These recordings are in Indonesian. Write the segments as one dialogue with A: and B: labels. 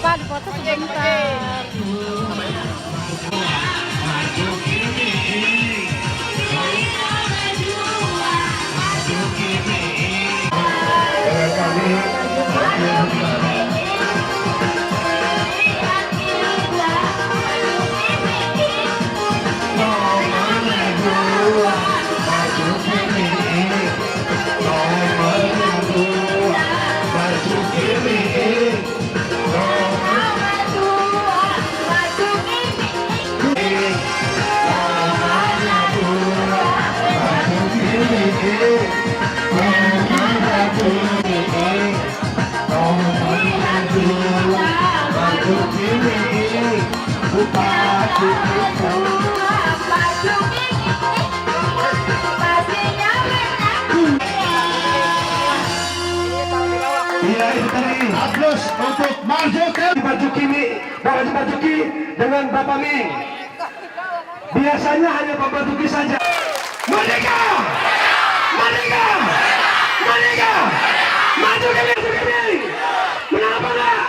A: Pak, foto sebentar.
B: Iya, itu tadi aplaus untuk Marzuki Bapak Marzuki dengan Bapak Ming. Biasanya hanya Bapak Marzuki saja. Merdeka! Merdeka! Merdeka! Marzuki Ming! Menang apa enggak?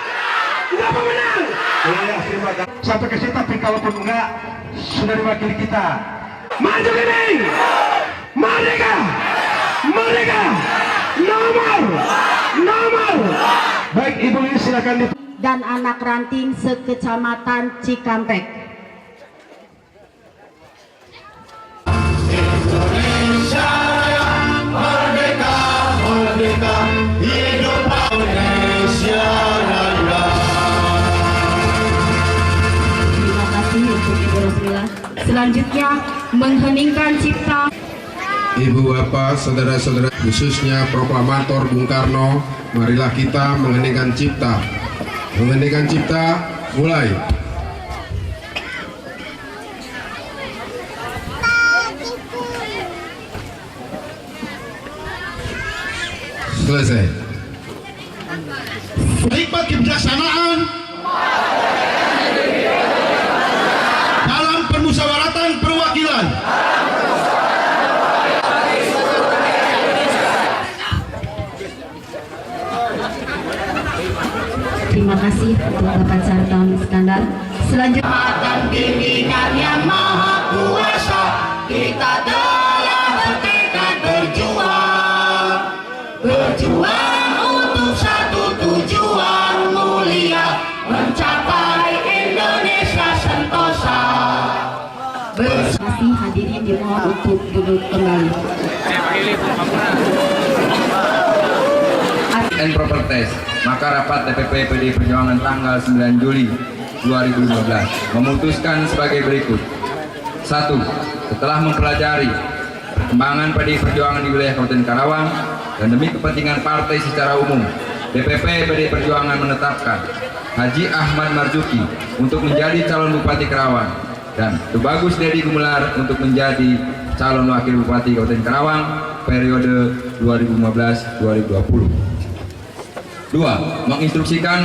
B: Enggak menang. Iya, terima kasih. Sampai ke situ, tapi kalaupun enggak, sudah diwakili kita. Marzuki Ming! Merdeka! Merdeka! Nomor. Baik, Ibu Lis, silakan.
A: Dan anak ranting sekecamatan Cikampek.
B: Indonesia merdeka, merdeka, hidup Indonesia Raya.
A: Terima kasih untuk Ibu Rosmila. Selanjutnya mengheningkan cipta.
C: Ibu bapak, saudara-saudara, khususnya proklamator Bung Karno, marilah kita mengheningkan cipta. Mengheningkan cipta, mulai. Selesai.
B: Hikmat kebijaksanaan dalam permusyawaratan perwakilan.
A: Terima kasih untuk Bapak Sarton Iskandar. Selanjutnya
B: Dan pimpinan yang maha kuasa, kita telah bertekad berjuang untuk satu tujuan mulia, mencapai Indonesia sentosa.
A: terima kasih hadirin dimohon untuk duduk kembali.
D: And proper test. Maka rapat DPP PDI Perjuangan tanggal 9 Juli 2015 memutuskan sebagai berikut. 1. Setelah mempelajari perkembangan PDI Perjuangan di wilayah Kabupaten Karawang dan demi kepentingan partai secara umum, DPP PDI Perjuangan menetapkan Haji Ahmad Marzuki untuk menjadi calon Bupati Karawang dan Tubagus Dedi Gumelar untuk menjadi calon Wakil Bupati Kabupaten Karawang periode 2015-2020. 2. Menginstruksikan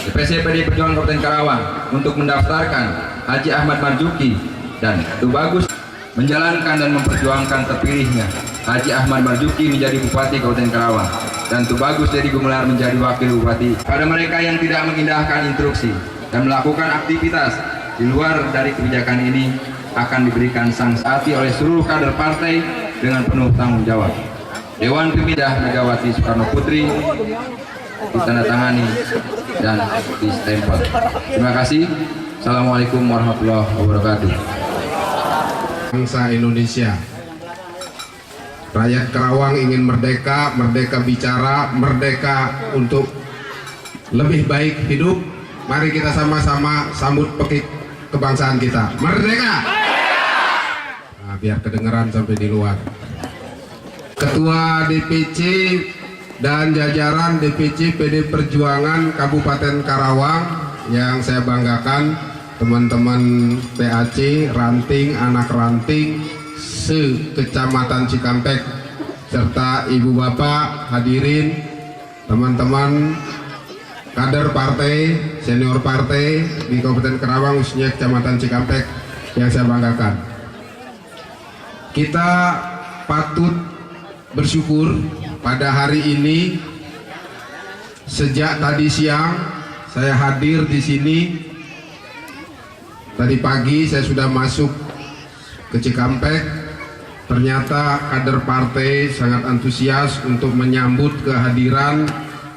D: DPC PDI Perjuangan Kabupaten Karawang untuk mendaftarkan Haji Ahmad Marzuki dan Tubagus menjalankan dan memperjuangkan terpilihnya Haji Ahmad Marzuki menjadi Bupati Kabupaten Karawang dan Tubagus Dedi Gumelar menjadi Wakil Bupati. Pada mereka yang tidak mengindahkan instruksi dan melakukan aktivitas di luar dari kebijakan ini akan diberikan sanksi oleh seluruh kader partai dengan penuh tanggung jawab. Dewan Pembina Megawati Soekarno Putri ditandatangani dan distempel. Terima kasih. Assalamualaikum warahmatullahi wabarakatuh.
C: Bangsa Indonesia, rakyat Karawang ingin merdeka, merdeka bicara, merdeka untuk lebih baik hidup, Mari kita sama-sama sambut pekik kebangsaan kita. Merdeka! Nah, biar kedengeran sampai di luar. Ketua DPC dan jajaran DPC PD Perjuangan Kabupaten Karawang yang saya banggakan, teman-teman PAC, ranting, anak ranting, se-Kecamatan Cikampek, serta ibu bapak hadirin, teman-teman kader partai, senior partai di Kabupaten Karawang, khususnya Kecamatan Cikampek yang saya banggakan. Kita patut bersyukur pada hari ini. Sejak tadi siang saya hadir di sini. Tadi pagi saya sudah masuk ke Cikampek. Ternyata kader partai sangat antusias untuk menyambut kehadiran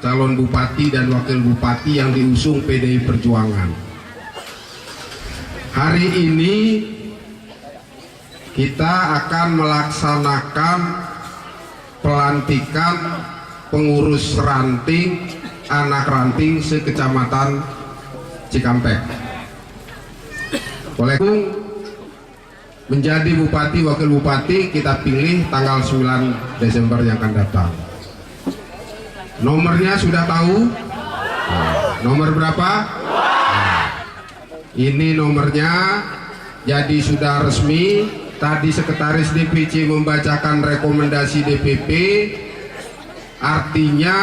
C: calon bupati dan wakil bupati yang diusung PDI Perjuangan. Hari ini kita akan melaksanakan pelantikan pengurus ranting, anak ranting se-Kecamatan Cikampek. Oleh menjadi bupati wakil bupati kita pilih tanggal 9 Desember yang akan datang. Nomornya sudah tahu? Nomor berapa? Ini nomornya. Jadi sudah resmi. Tadi sekretaris DPC membacakan rekomendasi DPP. Artinya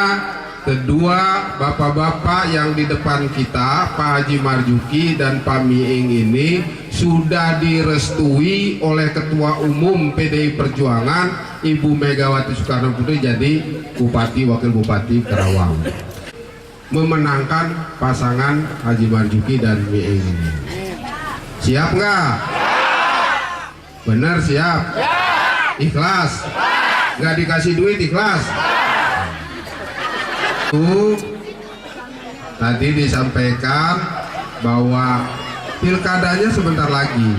C: kedua bapak-bapak yang di depan kita, Pak Haji Marzuki dan Pak Miing ini sudah direstui oleh Ketua Umum PDI Perjuangan Ibu Megawati Soekarno Putri jadi Bupati Wakil Bupati Karawang, memenangkan pasangan Haji Marzuki dan Miing ini. Siap nggak? Bener siap? Ikhlas? Nggak dikasih duit ikhlas? Tadi disampaikan bahwa pilkadanya sebentar lagi.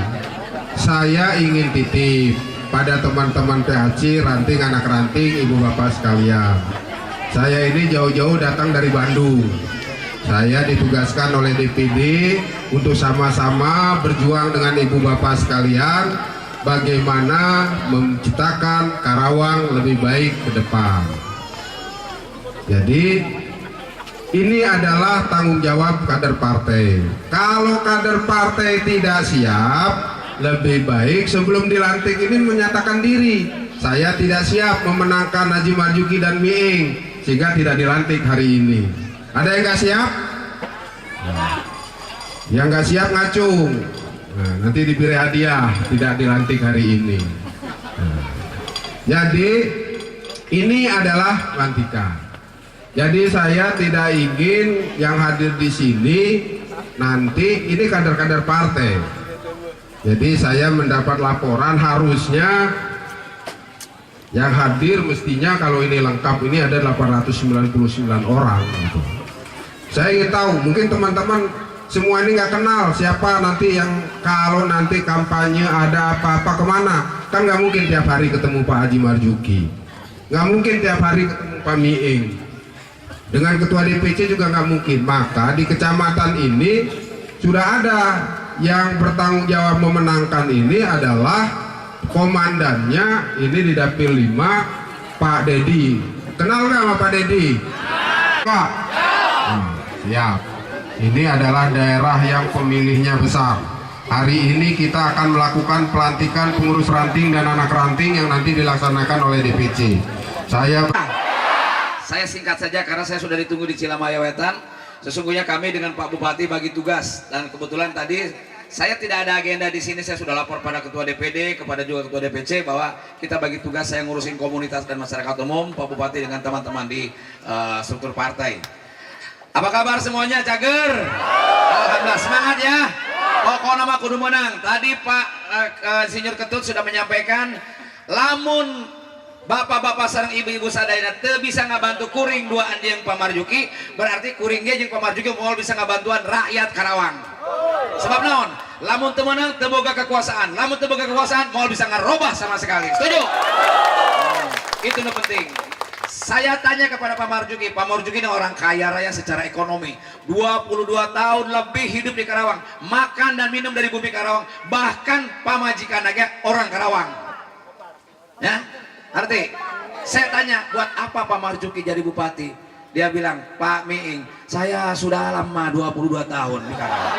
C: Saya ingin titip pada teman-teman PAC, ranting, anak ranting, ibu bapak sekalian. Saya ini jauh-jauh datang dari Bandung. Saya ditugaskan oleh DPD untuk sama-sama berjuang dengan ibu bapak sekalian bagaimana menciptakan Karawang lebih baik ke depan. Jadi ini adalah tanggung jawab kader partai. Kalau kader partai tidak siap, lebih baik sebelum dilantik ini menyatakan diri. Saya tidak siap memenangkan Haji Marzuki dan Miing, sehingga tidak dilantik hari ini. Ada yang nggak siap? Yang nggak siap ngacung. Nah, nanti diberi hadiah tidak dilantik hari ini. Jadi ini adalah pelantikan. Jadi saya tidak ingin yang hadir di sini nanti ini kader-kader partai. Jadi saya mendapat laporan harusnya yang hadir mestinya kalau ini lengkap ini ada 899 orang. Gitu. Saya ingin tahu, mungkin teman-teman semua ini nggak kenal siapa nanti yang kalau nanti kampanye ada apa-apa kemana. Kan nggak mungkin tiap hari ketemu Pak Haji Marzuki, nggak mungkin tiap hari ketemu Pak Miing. Dengan ketua DPC juga nggak mungkin. Maka di kecamatan ini sudah ada yang bertanggung jawab memenangkan ini adalah komandannya ini di Dapil 5 Pak Dedi. Kenal nggak sama Pak Dedi? Pak? Siap. Ini adalah daerah yang pemilihnya besar. Hari ini kita akan melakukan pelantikan pengurus ranting dan anak ranting yang nanti dilaksanakan oleh DPC.
E: Saya singkat saja karena saya sudah ditunggu di Cilamaya Wetan. Sesungguhnya kami dengan Pak Bupati bagi tugas dan kebetulan tadi saya tidak ada agenda di sini. Saya sudah lapor pada Ketua DPD, kepada juga Ketua DPC bahwa kita bagi tugas saya ngurusin komunitas dan masyarakat umum, Pak Bupati dengan teman-teman di struktur partai. Apa kabar semuanya, Cager? Alhamdulillah, semangat ya. Pokoknya nama kudu menang. Tadi Pak Insinyur Ketut sudah menyampaikan, lamun bapak-bapak sareng ibu-ibu sadayana teu bisa ngabantu kuring dua anjing Pak Marzuki, berarti kuringnya jeung Pak Marzuki mau bisa ngabantuan rakyat Karawang. Sebab naon? Lamun teu meunang teu boga kekuasaan. Lamun teu boga kekuasaan mau bisa ngarobah sama sekali. Setuju? Itu nu penting. Saya tanya kepada Pak Marzuki ini orang kaya raya secara ekonomi, 22 tahun lebih hidup di Karawang, makan dan minum dari bumi Karawang, bahkan pamajikan aja orang Karawang. Ya, arti saya tanya, buat apa Pak Marzuki jadi bupati? Dia bilang, Pak Miing, saya sudah lama 22 tahun di Karawang.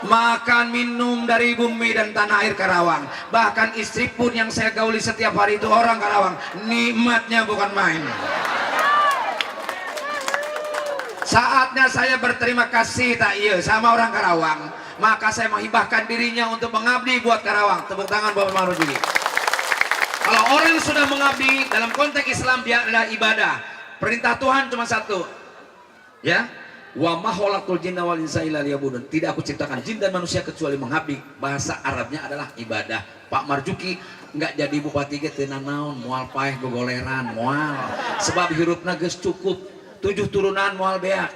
E: Makan minum dari bumi dan tanah air Karawang, bahkan istri pun yang saya gauli setiap hari itu orang Karawang. Nikmatnya bukan main. Saatnya saya berterima kasih tak iya sama orang Karawang, maka saya menghibahkan dirinya untuk mengabdi buat Karawang. Tepuk tangan Bapak Marzuki. Kalau orang sudah mengabdi dalam konteks Islam, dia adalah ibadah. Perintah Tuhan cuma satu, ya, wa ma khalaqtul jinna wal insa illa liya'budun. Tidak aku ciptakan jin dan manusia kecuali mengabdi. Bahasa Arabnya adalah ibadah. Pak Marzuki nggak jadi bupati ge teu naon, moal paeh gogoleran moal. Sebab hirupna geus cukup 7 turunan moal beak.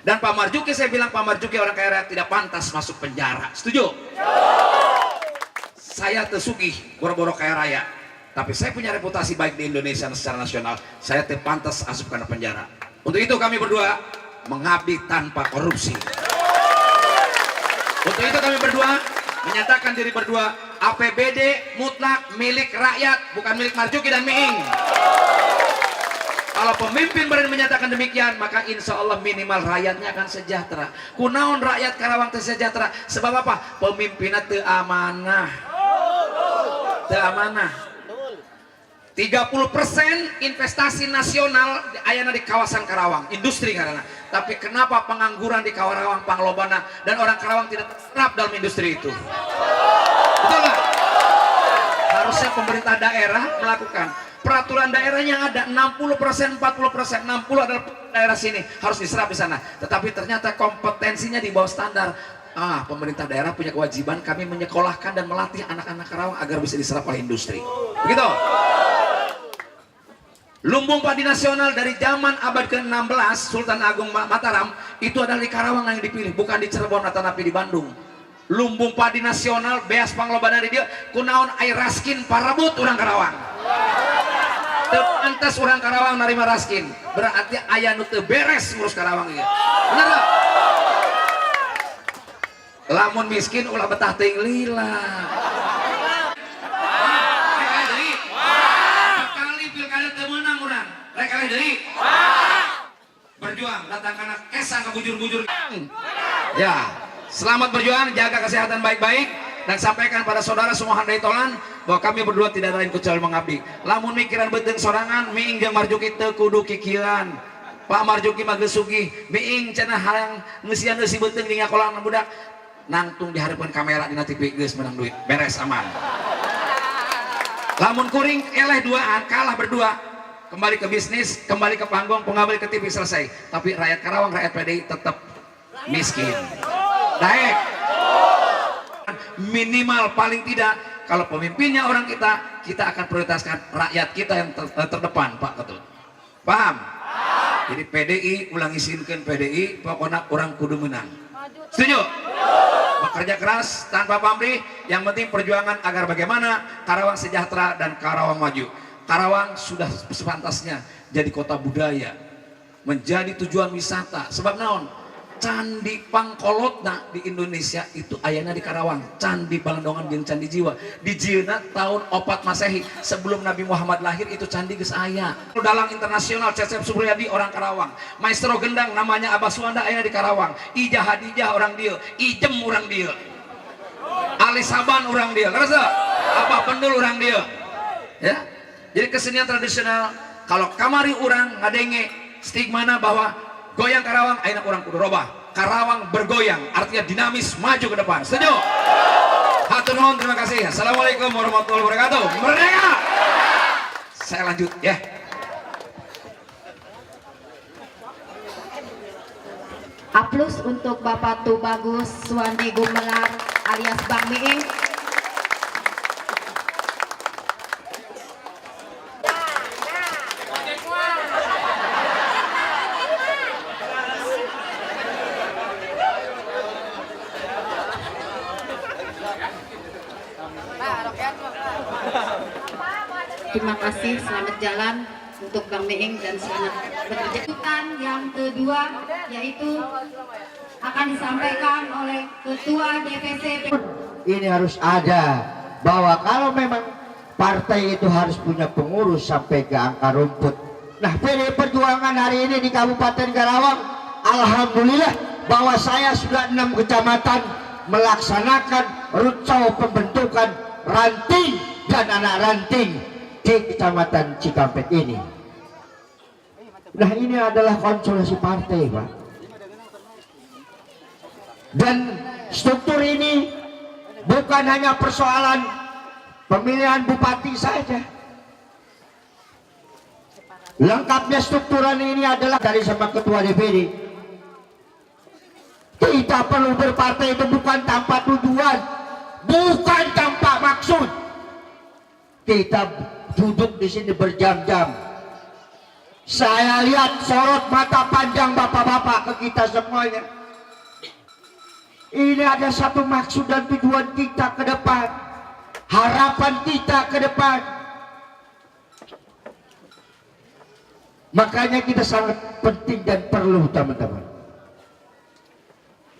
E: Dan Pak Marzuki, saya bilang Pak Marzuki orang kaya raya tidak pantas masuk penjara. Setuju? Saya tersugih boro-boro kaya raya, tapi saya punya reputasi baik di Indonesia secara nasional. Saya teu pantas asup karena penjara. Untuk itu kami berdua mengabdi tanpa korupsi. Untuk itu kami berdua menyatakan diri berdua APBD mutlak milik rakyat, bukan milik Marzuki dan Miing. Kalau pemimpin berani menyatakan demikian, maka insya Allah minimal rakyatnya akan sejahtera. Kunaon rakyat Karawang teu sejahtera? Sebab apa? Pemimpinnya teu amanah. Teu amanah. 30% investasi nasional ayana di kawasan Karawang, industri karena. Tapi kenapa pengangguran di Karawang panglobana dan orang Karawang tidak terserap dalam industri itu? Betul nggak? Harusnya pemerintah daerah melakukan peraturan daerahnya ada 60%, 40%, 60 adalah daerah sini harus diserap di sana. Tetapi ternyata kompetensinya di bawah standar. Pemerintah daerah punya kewajiban kami menyekolahkan dan melatih anak-anak Karawang agar bisa diserap oleh industri. Begitu. Lumbung padi nasional dari zaman abad ke-16 Sultan Agung Mataram itu adalah di Karawang yang dipilih, bukan di Cirebon atau napi di Bandung. Lumbung padi nasional beas panglobana di dia kunaon air raskin parabut orang Karawang. Pantas orang Karawang narima raskin, berarti aya nu teu beres ngurus Karawang ieu. Bener gak? Lamun miskin ulah betah teuing lila. Berjuang, datangkan kesang ke bujur-bujur. Ya, selamat berjuang, jaga kesehatan baik-baik, dan sampaikan pada saudara semua handai tolan bahwa kami berdua tidak lain kecuali mengabdi. Lamun mikiran beuteung sorangan, Miing jeung Marzuki teu kudu kikiran. Pak Marzuki mah geus sugih, Miing cenah hayang ngeusian eusi beuteung di ngakolan budak, nangtung di harapan kamera dina TV geus menang duit, beres aman. Lamun kuring eleh duaan, kalah berdua. Kembali ke bisnis, kembali ke panggung, kembali ke TV, selesai. Tapi rakyat Karawang, rakyat PDI tetap miskin. Daek. Minimal paling tidak, kalau pemimpinnya orang kita, kita akan prioritaskan rakyat kita yang terdepan, Pak Ketut. Paham? Jadi PDI, ulang isinkan PDI, pokoknya orang kudu menang. Setuju? Bekerja keras tanpa pamrih, yang penting perjuangan agar bagaimana Karawang sejahtera dan Karawang maju. Karawang sudah sepantasnya jadi kota budaya, menjadi tujuan wisata. Sebab naon? Candi Pangkolotna di Indonesia itu ayana di Karawang. Candi Balendongan jeung Candi Jiwa. Di Jieuna tahun 4 Masehi sebelum Nabi Muhammad lahir itu candi geus aya. Dalang internasional Cecep Supriyadi orang Karawang. Maestro gendang namanya Abah Suwanda ayana di Karawang. Ija Hadijah orang dieu, Ijem orang dieu. Ali Saban orang dieu. Ngerasa? Abah Pendul orang dieu. Ya. Jadi kesenian tradisional kalau kamari orang ngadenge stigmana bahwa goyang Karawang ayeuna orang kudu robah. Karawang bergoyang artinya dinamis maju ke depan. Setuju? Hatur nuhun, terima kasih. Assalamualaikum warahmatullahi wabarakatuh. Merdeka. Saya lanjut ya.
A: Aplaus untuk Bapak Tubagus Suwandi Gumelar alias Bang Miing. Terima kasih, selamat jalan untuk Bang Meing dan selamat bekerja. Yang kedua yaitu akan disampaikan oleh Ketua DPC.
F: Ini harus ada, bahwa kalau memang partai itu harus punya pengurus sampai ke akar rumput. Nah, PD Perjuangan hari ini di Kabupaten Karawang, alhamdulillah bahwa saya sudah 6 kecamatan melaksanakan rutsau pembentukan ranting dan anak ranting di Kecamatan Cikampek ini. Nah, ini adalah konsolidasi partai, Pak. Dan struktur ini bukan hanya persoalan pemilihan bupati saja. Lengkapnya strukturan ini adalah dari sama ketua DPD. Kita perlu berpartai itu bukan tanpa tujuan, bukan tanpa maksud. Kita duduk di sini berjam-jam. Saya lihat sorot mata panjang bapak-bapak ke kita semuanya. Ini ada satu maksud dan tujuan kita ke depan, harapan kita ke depan. Makanya kita sangat penting dan perlu, teman-teman.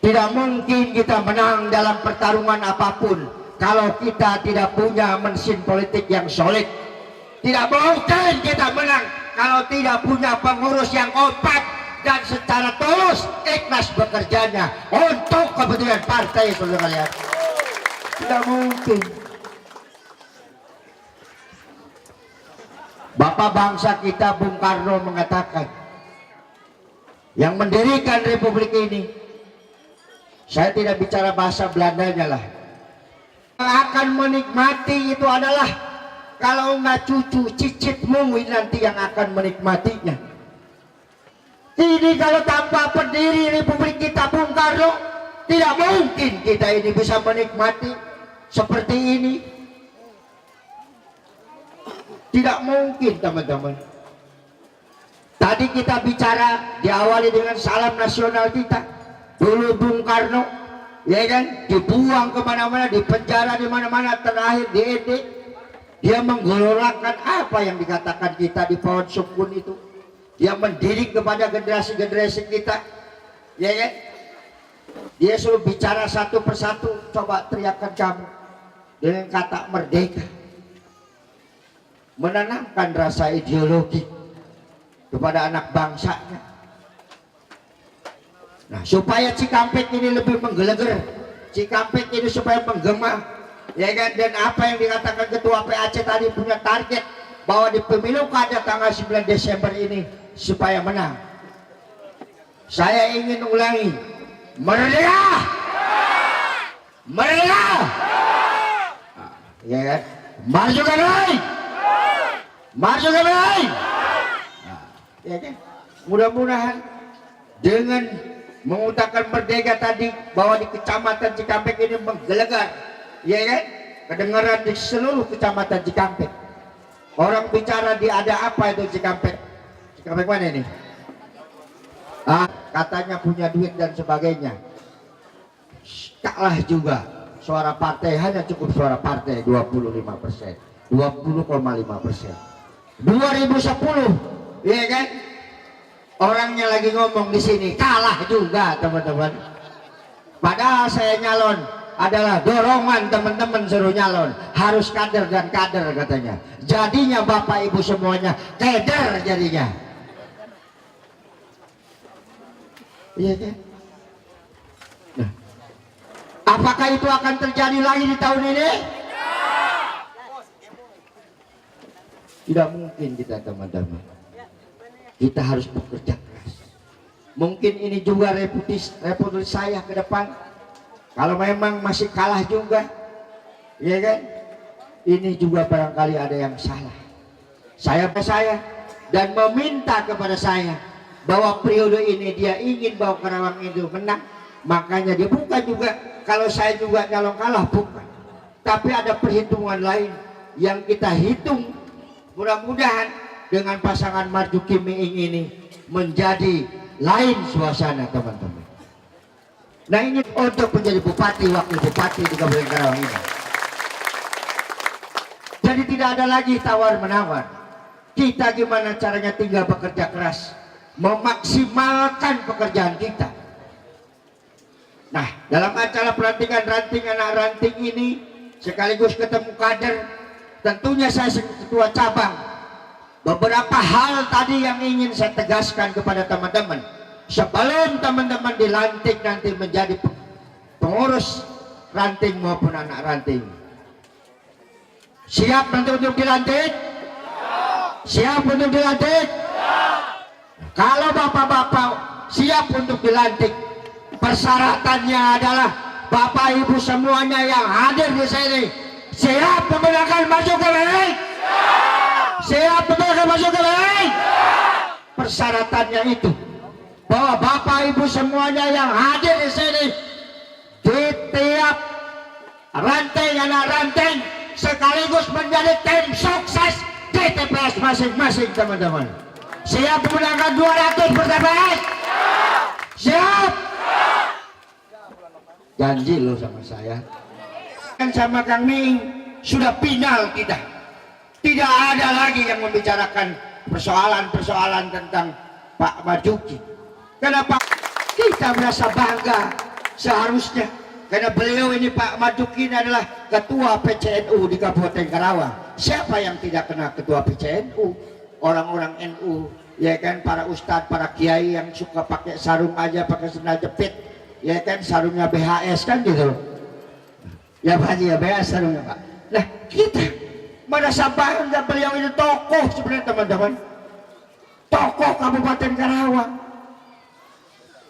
F: Tidak mungkin kita menang dalam pertarungan apapun kalau kita tidak punya mesin politik yang solid. Tidak mungkin kita menang kalau tidak punya pengurus yang kompak dan secara tulus ikhlas bekerjanya untuk kepentingan partai, saudara kalian. Tidak mungkin. Bapak bangsa kita Bung Karno mengatakan, yang mendirikan republik ini, saya tidak bicara bahasa Belandanya lah, yang akan menikmati itu adalah kalau nggak cucu cicitmu nanti yang akan menikmatinya. Ini kalau tanpa pendiri republik kita Bung Karno, tidak mungkin kita ini bisa menikmati seperti ini. Tidak mungkin, teman-teman. Tadi kita bicara diawali dengan salam nasional kita. Dulu Bung Karno, ya kan, dibuang kemana-mana, dipenjara di mana-mana, terakhir di ED. Dia menggelorkan apa yang dikatakan kita di pohon sukun itu. Dia mendidik kepada generasi-generasi kita, ya kan. Dia suruh bicara satu persatu, coba teriakan kamu dengan kata merdeka. Menanamkan rasa ideologi kepada anak bangsanya. Nah, supaya Cikampek ini lebih menggeleger, Cikampek ini supaya menggema, ya kan. Dan apa yang dikatakan Ketua PAC tadi punya target bahwa di pemilu kada tanggal 9 Desember ini supaya menang. Saya ingin ulangi, merdeka, merdeka, ya kan. Maju ke baik, maju ke baik. Ya kan? Mudah-mudahan dengan mengutarakan merdeka tadi bahwa di Kecamatan Cikampek ini menggelegar, ya kan, kedengaran di seluruh Kecamatan Cikampek. Orang bicara di ada apa itu Cikampek? Cikampek mana ini? Katanya punya duit dan sebagainya. Kalah juga. Suara partai hanya cukup suara partai 25%, 20,5%. 2010. Iya kan? Orangnya lagi ngomong di sini kalah juga, teman-teman. Padahal saya nyalon adalah dorongan teman-teman suruh nyalon, harus kader dan kader katanya. Jadinya Bapak Ibu semuanya kader jadinya. Iya kan? Nah, apakah itu akan terjadi lagi di tahun ini? Tidak mungkin kita, teman-teman. Kita harus bekerja keras. Mungkin ini juga reputasi saya ke depan. Kalau memang masih kalah juga, ya kan? Ini juga barangkali ada yang salah. Saya dan meminta kepada saya bahwa periode ini dia ingin bahwa Karawang itu menang. Makanya dia bukan juga kalau saya juga nyalon kalah, bukan. Tapi ada perhitungan lain yang kita hitung. Mudah-mudahan dengan pasangan Marzuki Meing ini menjadi lain suasana, teman-teman. Nah, ini untuk menjadi bupati, wakil bupati di Kabupaten Karawang ini. Jadi tidak ada lagi tawar-menawar. Kita gimana caranya tinggal bekerja keras, memaksimalkan pekerjaan kita. Nah, dalam acara pelantikan ranting anak ranting ini, sekaligus ketemu kader, tentunya saya sebagai ketua cabang, beberapa hal tadi yang ingin saya tegaskan kepada teman-teman. Sebelum teman-teman dilantik nanti menjadi pengurus ranting maupun anak ranting, siap untuk dilantik? Siap untuk dilantik? Kalau bapak-bapak siap untuk dilantik, persyaratannya adalah bapak ibu semuanya yang hadir di sini siap menggunakan maju ke baik? Siap menggunakan maju ke baik? Persyaratannya itu bahwa bapak ibu semuanya yang hadir di sini di tiap ranting anak ranting sekaligus menjadi tim sukses di TPS masing-masing, teman-teman. Siap menggunakan 200 berTPS? Siap? Janji lo sama saya. Kan sama Kang Ming sudah final kita. Tidak ada lagi yang membicarakan persoalan-persoalan tentang Pak Marzuki. Kenapa? Kita merasa bangga seharusnya. Karena beliau ini, Pak Marzuki, ini adalah ketua PCNU di Kabupaten Karawang. Siapa yang tidak kenal ketua PCNU? Orang-orang NU, ya kan, para ustadz, para kiai yang suka pakai sarung aja, pakai sendal jepit, ya kan, sarungnya BHS kan gitu. Ya Pak Haji, ya BHS sarungnya Pak. Nah, kita merasa bangga beliau ini tokoh sebenarnya, teman-teman. Tokoh Kabupaten Karawang.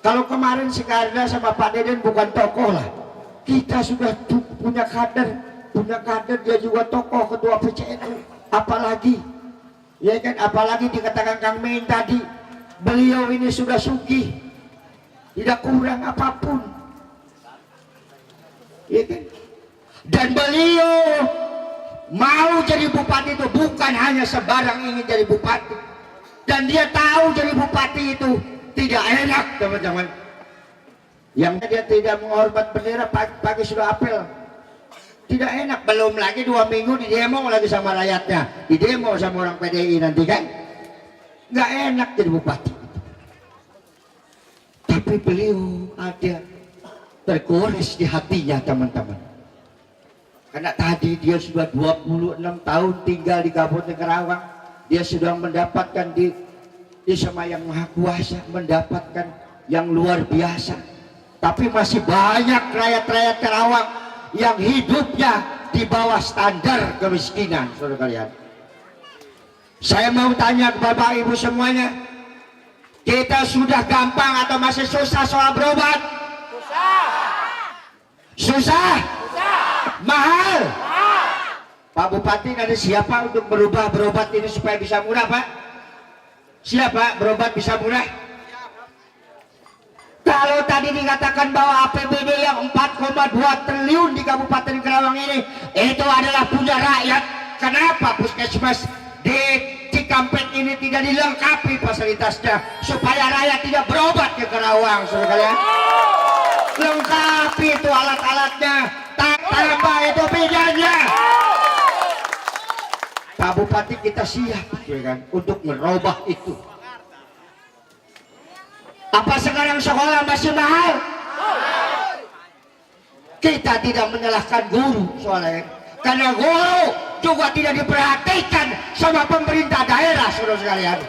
F: Kalau kemarin si Karda sama Pak Deden bukan tokoh lah. Kita sudah punya kader, dia juga tokoh ketua PCNU. Apalagi, ya kan, apalagi dikatakan Kang Ming tadi, beliau ini sudah sugih, tidak kurang apapun, ya kan. Dan beliau mau jadi bupati itu bukan hanya sebarang ingin jadi bupati, dan dia tahu jadi bupati itu tidak enak, teman-teman. Yang dia tidak menghormat bendera, pagi sudah apel. Tidak enak, belum lagi 2 minggu di demo lagi sama rakyatnya, di demo sama orang PDI nanti kan. Nggak enak jadi bupati. Tapi beliau ada tergores di hatinya, teman-teman. Karena tadi dia sudah 26 tahun tinggal di Kabupaten Karawang. Dia sudah mendapatkan di Sama Yang Maha Kuasa, mendapatkan yang luar biasa. Tapi masih banyak rakyat-rakyat Karawang yang hidupnya di bawah standar kemiskinan, saudara kalian. Saya mau tanya ke Bapak Ibu semuanya, kita sudah gampang atau masih susah soal berobat? Susah? Mahal? Pak Bupati nanti siapa untuk berubah berobat ini supaya bisa murah, Pak? Siapa berobat bisa murah? Kalau tadi dikatakan bahwa APBD yang 4,2 triliun di Kabupaten Karawang ini itu adalah punya rakyat, kenapa puskesmas di Cikampek ini tidak dilengkapi fasilitasnya supaya rakyat tidak berobat ke Karawang, saudara kalian? Lengkapi itu alat-alatnya, tambah itu bidannya. Pak Bupati kita siap, ya kan, untuk merubah itu. Apa sekarang sekolah masih mahal? Kita tidak menyalahkan guru soalnya, karena guru juga tidak diperhatikan sama pemerintah daerah, saudara sekalian.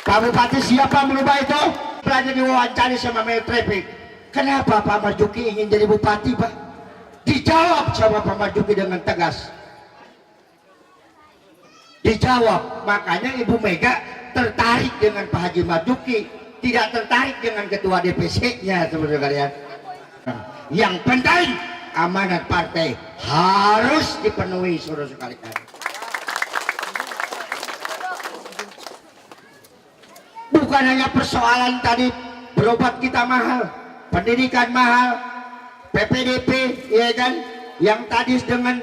F: Pak Bupati siapa merubah itu? Pernah diwawancari sama Mayor Traffic, kenapa Pak Marzuki ingin jadi bupati, Pak? Dijawab sama Pak Marzuki dengan tegas. Dijawab, makanya Ibu Mega tertarik dengan Pak Haji Marzuki, tidak tertarik dengan ketua DPC-nya, saudara kalian. Yang penting amanat partai harus dipenuhi, saudara sekalian. Bukan hanya persoalan tadi berobat kita mahal, pendidikan mahal, PPDP, ya kan, yang tadi dengan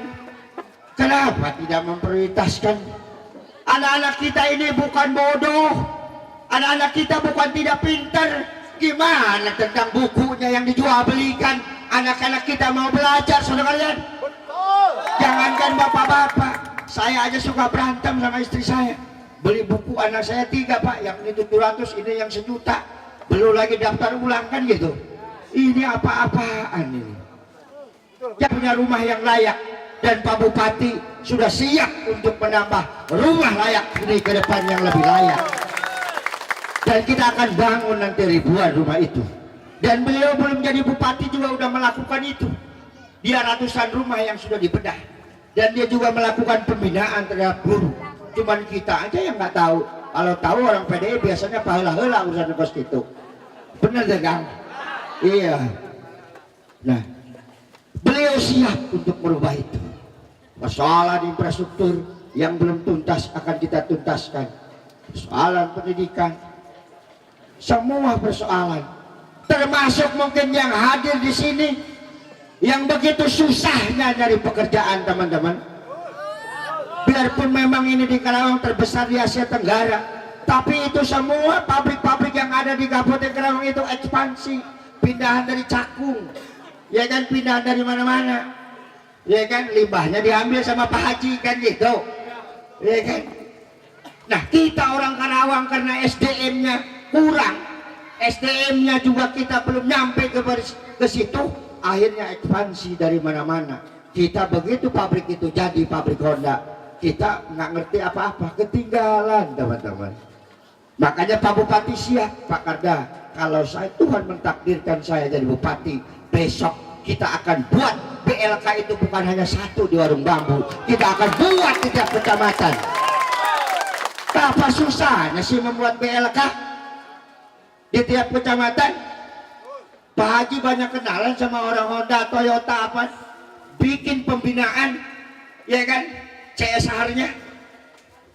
F: kenapa tidak memprioritaskan anak-anak kita ini? Bukan bodoh, anak-anak kita bukan tidak pintar. Gimana tentang bukunya yang dijual belikan? Anak-anak kita mau belajar, saudara kalian. Betul. Jangankan bapak-bapak, saya aja suka berantem sama istri saya. Beli buku anak saya 3 Pak, yang ini 700, ini yang 1 juta. Belum lagi daftar ulang kan gitu. Ini apa-apaan ini? Dia punya rumah yang layak, dan Pak Bupati sudah siap untuk menambah rumah layak ini ke depan yang lebih layak. Dan kita akan bangun nanti ribuan rumah itu. Dan beliau belum jadi bupati juga udah melakukan itu. Dia ratusan rumah yang sudah dibedah. Dan dia juga melakukan pembinaan terhadap guru. Cuman kita aja yang nggak tahu. Kalau tahu orang PDI biasanya pahala-hala urusan kos itu. Bener deh Kang? Iya. Nah, beliau siap untuk merubah itu. Persoalan infrastruktur yang belum tuntas akan kita tuntaskan. Persoalan pendidikan, semua persoalan, termasuk mungkin yang hadir di sini yang begitu susahnya dari pekerjaan teman-teman. Biarpun memang ini di Karawang terbesar di Asia Tenggara, tapi itu semua pabrik-pabrik yang ada di Kabupaten Karawang itu ekspansi, pindahan dari Cakung, ya kan, pindahan dari mana-mana, ya kan, limbahnya diambil sama Pak Haji kan gitu, ya kan. Nah, kita orang Karawang karena SDM-nya kurang, SDM-nya juga kita belum nyampe ke situ, akhirnya ekspansi dari mana-mana. Kita begitu pabrik itu jadi pabrik Honda, kita nggak ngerti apa-apa, ketinggalan teman-teman. Makanya Pak Bupati siap, Pak Karda, kalau saya Tuhan mentakdirkan saya jadi bupati, besok kita akan buat BLK itu bukan hanya 1 di Warung Bambu, kita akan buat di tiap kecamatan. Apa susahnya sih membuat BLK di tiap kecamatan? Pak Haji banyak kenalan sama orang Honda, Toyota apa, bikin pembinaan, ya kan, CSR-nya.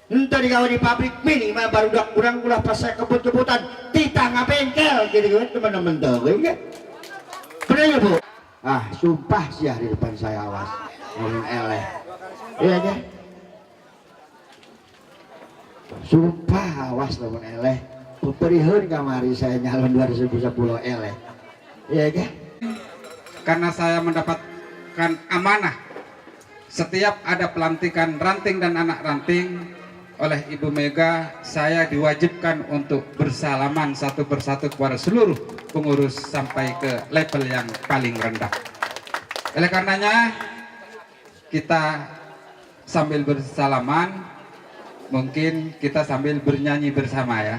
F: Entah digawe di pabrik minimal baru udah kurang pas saya kebut-kebutan ditangga bengkel gitu kan teman-teman tahu kan? Bener ya Bu? Ah, sumpah sih di depan saya, awas ngomong eleh, iya kan? Sumpah awas ngomong eleh, perihun kamari saya nyalon 2010 eleh, iya kan?
G: Karena saya mendapatkan amanah setiap ada pelantikan ranting dan anak ranting oleh Ibu Mega, saya diwajibkan untuk bersalaman satu persatu kepada seluruh pengurus sampai ke level yang paling rendah. Oleh karenanya kita sambil bersalaman, mungkin kita sambil bernyanyi bersama ya.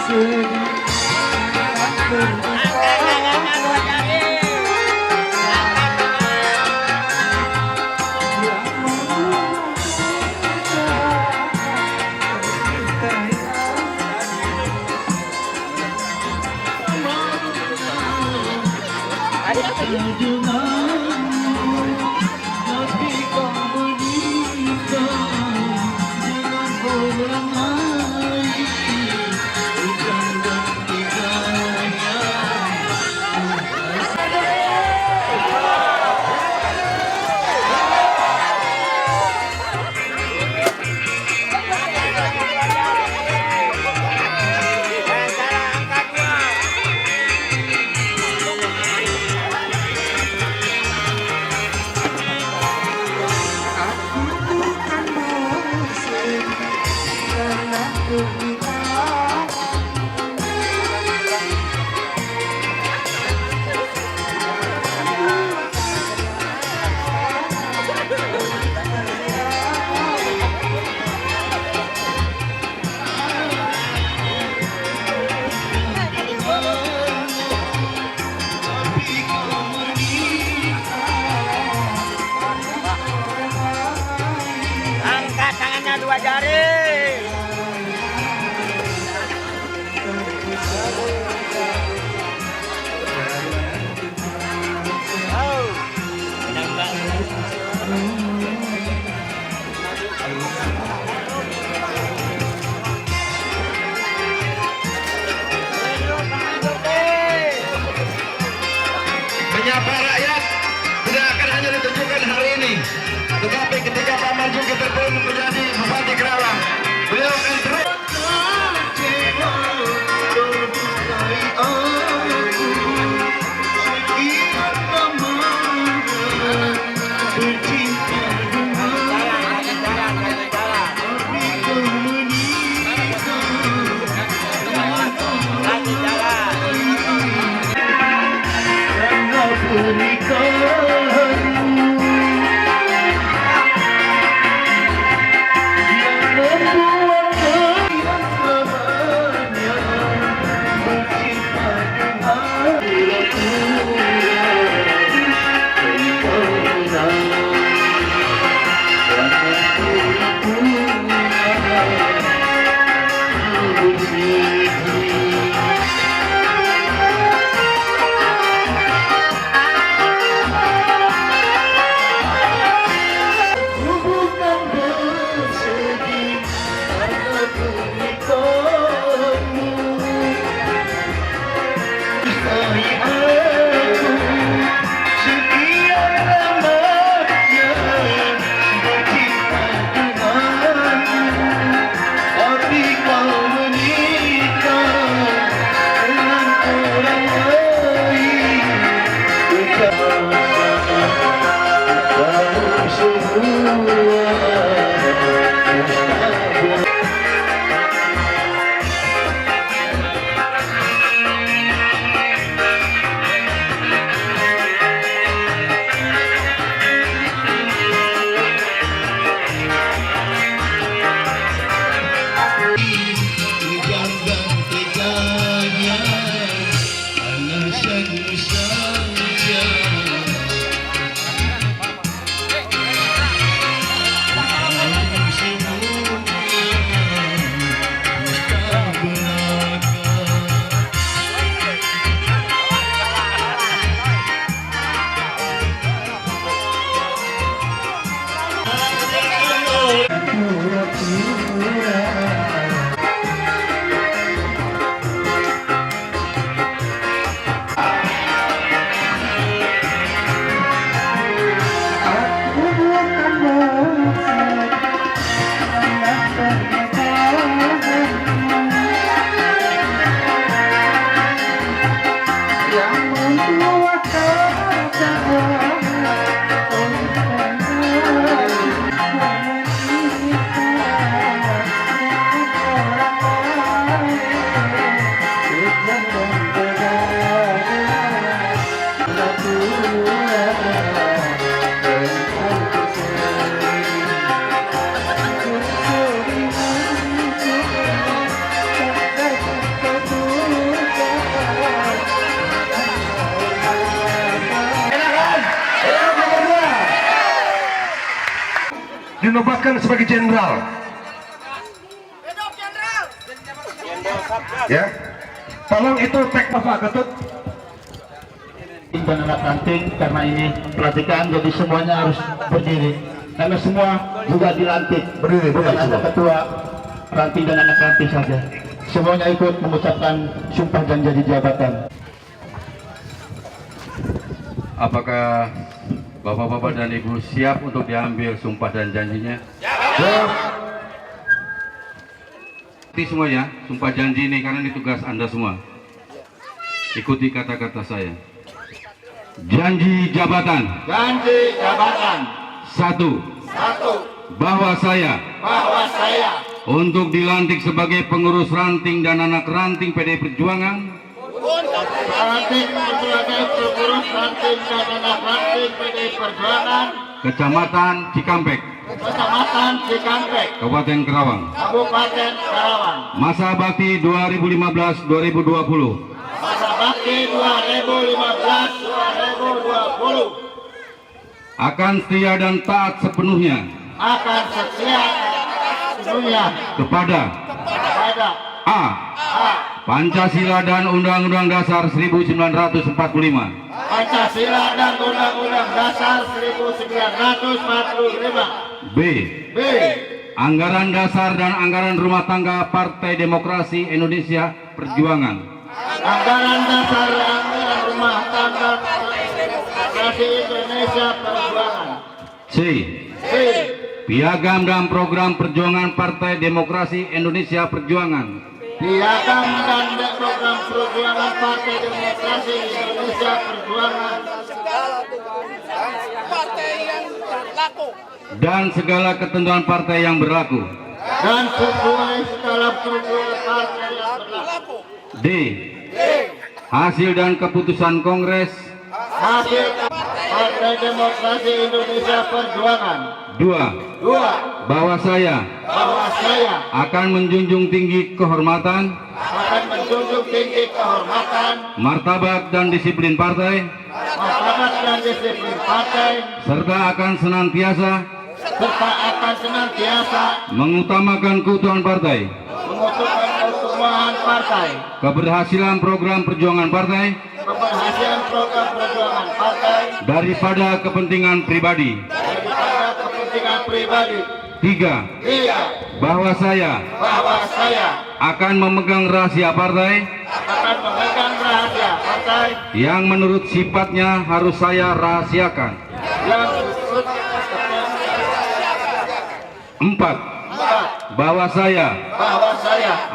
B: Aku bukan bosen karena dinobatkan sebagai jenderal. Ya, tolong itu tag Bapak Ketut.
H: Dan anak ranting, karena ini pelantikan jadi semuanya harus berdiri karena semua juga dilantik,
B: Berdiri,
H: bukan
B: berdiri
H: ada
B: semua.
H: ketua ranting dan anak ranting saja, semuanya ikut mengucapkan sumpah dan janji jabatan.
I: Apakah Bapak-bapak dan Ibu siap untuk diambil sumpah dan janjinya? Ikuti semuanya, sumpah janji ini karena ini tugas Anda semua. Ikuti kata-kata saya. Janji jabatan.
H: Janji jabatan.
I: Satu.
H: Bahwa saya
I: Untuk dilantik sebagai pengurus ranting dan anak ranting PDI Perjuangan. Kecamatan Cikampek. Kabupaten Karawang. Masa bakti 2015-2020. Akan setia dan taat sepenuhnya. Kepada A. Pancasila dan Undang-Undang Dasar 1945. B. Anggaran dasar dan anggaran rumah tangga Partai Demokrasi Indonesia Perjuangan. C. Piagam dan program perjuangan Partai Demokrasi Indonesia Perjuangan. Dan segala ketentuan partai yang berlaku. D. Hasil dan keputusan Kongres
H: Partai Demokrasi Indonesia Perjuangan.
I: 2. Bahwa saya akan menjunjung tinggi kehormatan, martabat dan disiplin partai, serta akan senantiasa mengutamakan keutuhan partai, keberhasilan program perjuangan partai, daripada kepentingan pribadi. 3. Bahwa saya akan memegang rahasia partai yang menurut sifatnya harus saya rahasiakan. 4. Bahwa saya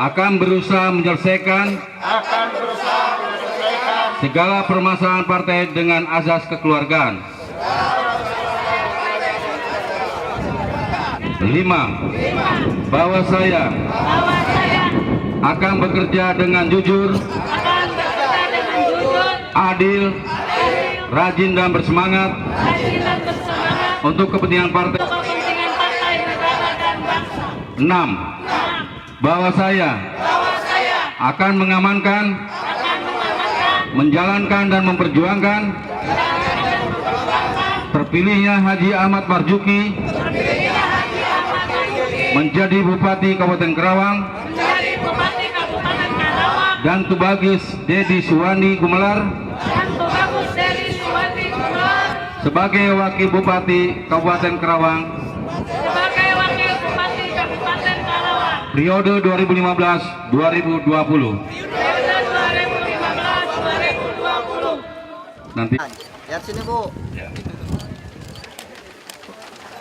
I: akan berusaha menyelesaikan segala permasalahan partai dengan azas kekeluargaan. 5. Bahwa saya akan bekerja dengan jujur, adil, rajin dan bersemangat untuk kepentingan partai. 6. Bahwa saya akan mengamankan, menjalankan dan memperjuangkan terpilihnya Haji Ahmad Marzuki menjadi Bupati Kabupaten Karawang dan Tubagis Dedi Suwandi Gumelar sebagai Wakil Bupati Kabupaten Karawang periode 2015-2020. Nanti
F: Lihat sini, Bu.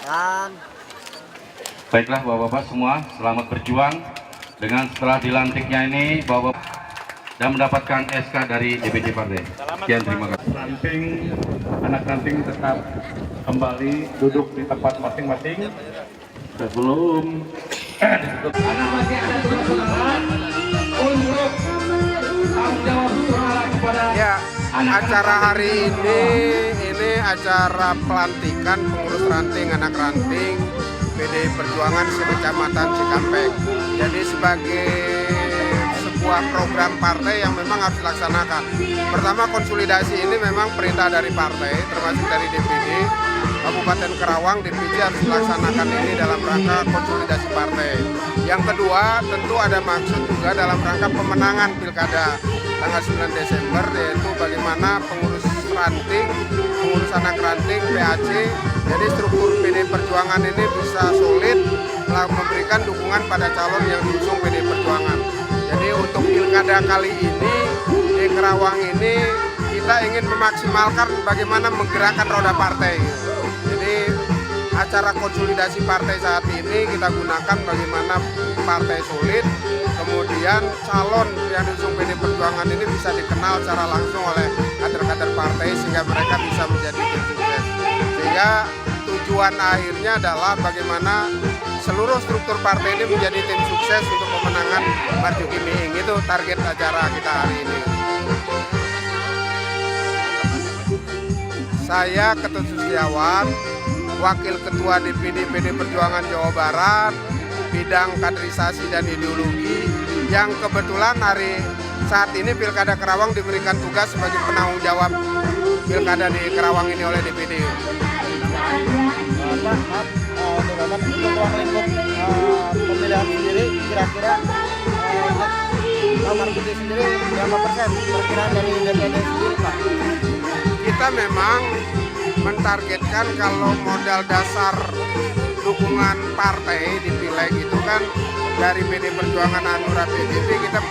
F: Dan
I: baiklah Bapak-bapak semua, selamat berjuang dengan setelah dilantiknya ini Bapak dan mendapatkan SK dari DPC Partai. Sekian, terima kasih.
H: Anak ranting tetap kembali duduk di tempat masing-masing sebelum
E: Karena masih ada kesempatan untuk tanggung jawab suara kepada
J: Ya, acara hari ini acara pelantikan pengurus ranting anak ranting PDI Perjuangan sekecamatan Cikampek. Jadi sebagai sebuah program partai yang memang harus dilaksanakan. Pertama, konsolidasi ini memang perintah dari partai, termasuk dari DPD. Kabupaten Karawang DPC harus melaksanakan ini dalam rangka konsolidasi partai. Yang kedua, tentu ada maksud juga dalam rangka pemenangan pilkada tanggal 9 Desember, yaitu bagaimana pengurus ranting, pengurus anak ranting, PAC, jadi struktur PD Perjuangan ini bisa solid memberikan dukungan pada calon yang diusung PD Perjuangan. Jadi untuk pilkada kali ini di Karawang ini kita ingin memaksimalkan bagaimana menggerakkan roda partai. Jadi acara konsolidasi partai saat ini kita gunakan bagaimana partai solid, kemudian calon yang diusung PD Perjuangan ini bisa dikenal secara langsung oleh kader-kader partai sehingga mereka bisa menjadi tim sukses. Sehingga tujuan akhirnya adalah bagaimana seluruh struktur partai ini menjadi tim sukses untuk pemenangan Marzuki Miing. Itu target acara kita hari ini. Saya Ketut Sustiawan, Wakil Ketua DPD PD Perjuangan Jawa Barat, bidang kaderisasi dan ideologi, yang kebetulan saat ini Pilkada Karawang diberikan tugas sebagai penanggung jawab Pilkada di Karawang ini oleh DPD.
K: Untuk ruang lingkup pemilihan sendiri, kira-kira Marzuki sendiri berapa persen perkiraan dari DPD sendiri, Pak?
J: Kita memang mentargetkan kalau modal dasar dukungan partai di pileg itu kan dari PD Perjuangan Hanura PDIP kita